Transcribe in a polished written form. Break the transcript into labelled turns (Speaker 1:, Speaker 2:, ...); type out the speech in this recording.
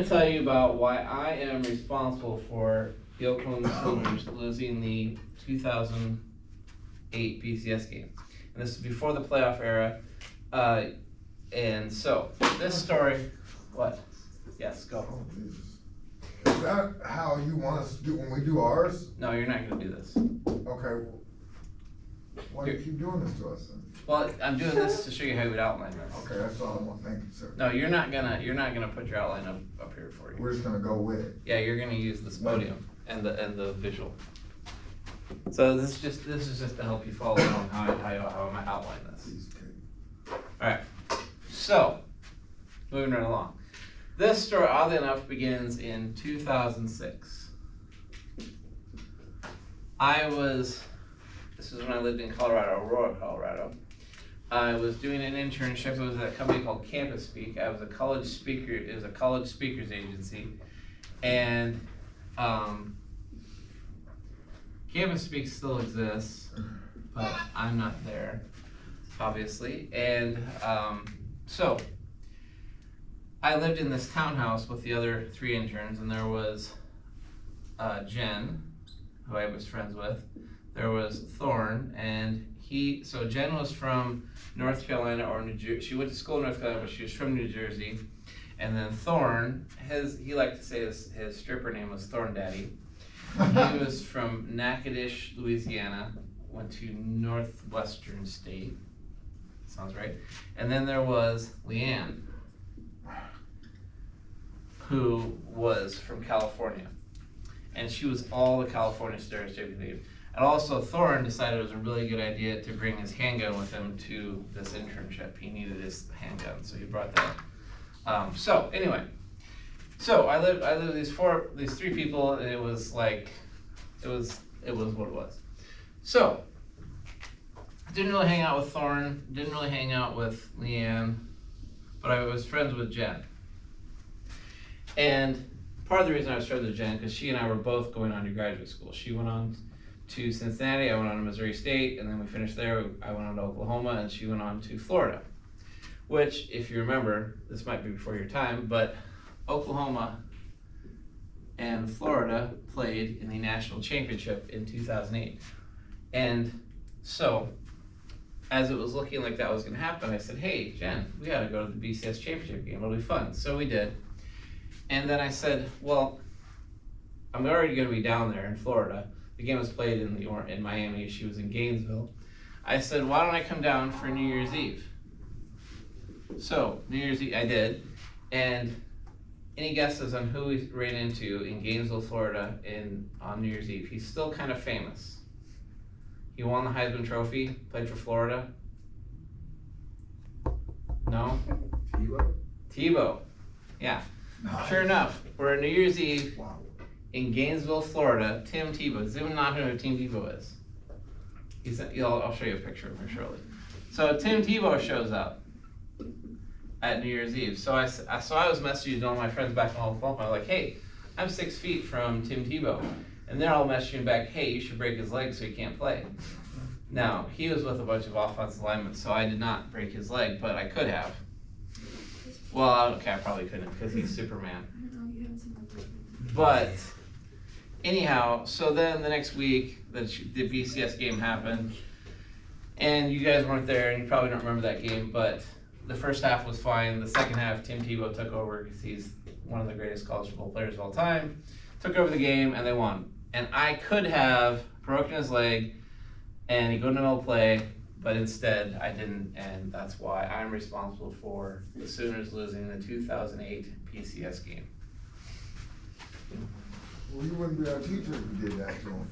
Speaker 1: to tell you about why I am responsible for the Oakland Sooners losing the 2008 BCS game. And this is before the playoff era. And so, this story, what? Yes, go.
Speaker 2: Oh, Jesus. Is that how you want us to do when we do ours?
Speaker 1: No, you're not going to do this.
Speaker 2: Okay, well, why do you keep doing this to us then?
Speaker 1: Well, I'm doing this to show you how you would outline this.
Speaker 2: Okay, that's all I want, thank you, sir.
Speaker 1: No, you're not gonna put your outline up here for you.
Speaker 2: We're just gonna go with it.
Speaker 1: Yeah, you're gonna use this podium and the visual. So this is just to help you follow along how I'm gonna outline this. Alright, so moving right along. This story, oddly enough, begins in 2006. This is when I lived in Colorado, Aurora, Colorado. I was doing an internship. It was at a company called Campus Speak. I was a college speaker. It was a college speakers agency, and Campus Speak still exists, but I'm not there, obviously. And so I lived in this townhouse with the other 3 interns, and there was Jen, who I was friends with. There was Thorne, and so Jen was from North Carolina or New Jersey. She went to school in North Carolina, but she was from New Jersey. And then Thorne, he liked to say his stripper name was Thorne Daddy. He was from Natchitoches, Louisiana, went to Northwestern State. Sounds right. And then there was Leanne, who was from California. And she was all the California stereotypes. And also, Thorne decided it was a really good idea to bring his handgun with him to this internship. He needed his handgun, so he brought that. So anyway, I lived with these 3 people, and it was what it was. So I didn't really hang out with Thorne, didn't really hang out with Leanne, but I was friends with Jen. And part of the reason I was friends with Jen, because she and I were both going on to graduate school. She went on to Cincinnati, I went on to Missouri State, and then we finished there. I went on to Oklahoma, and she went on to Florida. Which, if you remember, this might be before your time, but Oklahoma and Florida played in the national championship in 2008. And so, as it was looking like that was going to happen, I said, hey, Jen, we got to go to the BCS championship game. It'll be fun. So we did. And then I said, well, I'm already going to be down there in Florida. The game was played in Miami. She was in Gainesville. I said, why don't I come down for New Year's Eve? So, New Year's Eve, I did. And any guesses on who we ran into in Gainesville, Florida on New Year's Eve? He's still kind of famous. He won the Heisman Trophy, played for Florida. No? Tebow. Yeah. Nice. Sure enough, we're on New Year's Eve.
Speaker 2: Wow.
Speaker 1: In Gainesville, Florida. Tim Tebow. Does anyone not know who Tim Tebow is? I'll show you a picture of him shortly. So Tim Tebow shows up at New Year's Eve. So I was messaging all my friends back on Oklahoma. I'm like, hey, I'm 6 feet from Tim Tebow. And they're all messaging back, hey, you should break his leg so he can't play. Now, he was with a bunch of offensive linemen, so I did not break his leg, but I could have. Well, okay, I probably couldn't because he's Superman. But anyhow, so then the next week, the BCS game happened, and you guys weren't there, and you probably don't remember that game, but the first half was fine. The second half, Tim Tebow took over because he's one of the greatest college football players of all time, took over the game, and they won. And I could have broken his leg, and he'd go to no play, but instead I didn't, and that's why I'm responsible for the Sooners losing the 2008 BCS game.
Speaker 2: Well, you wouldn't be our teacher if you did that to him.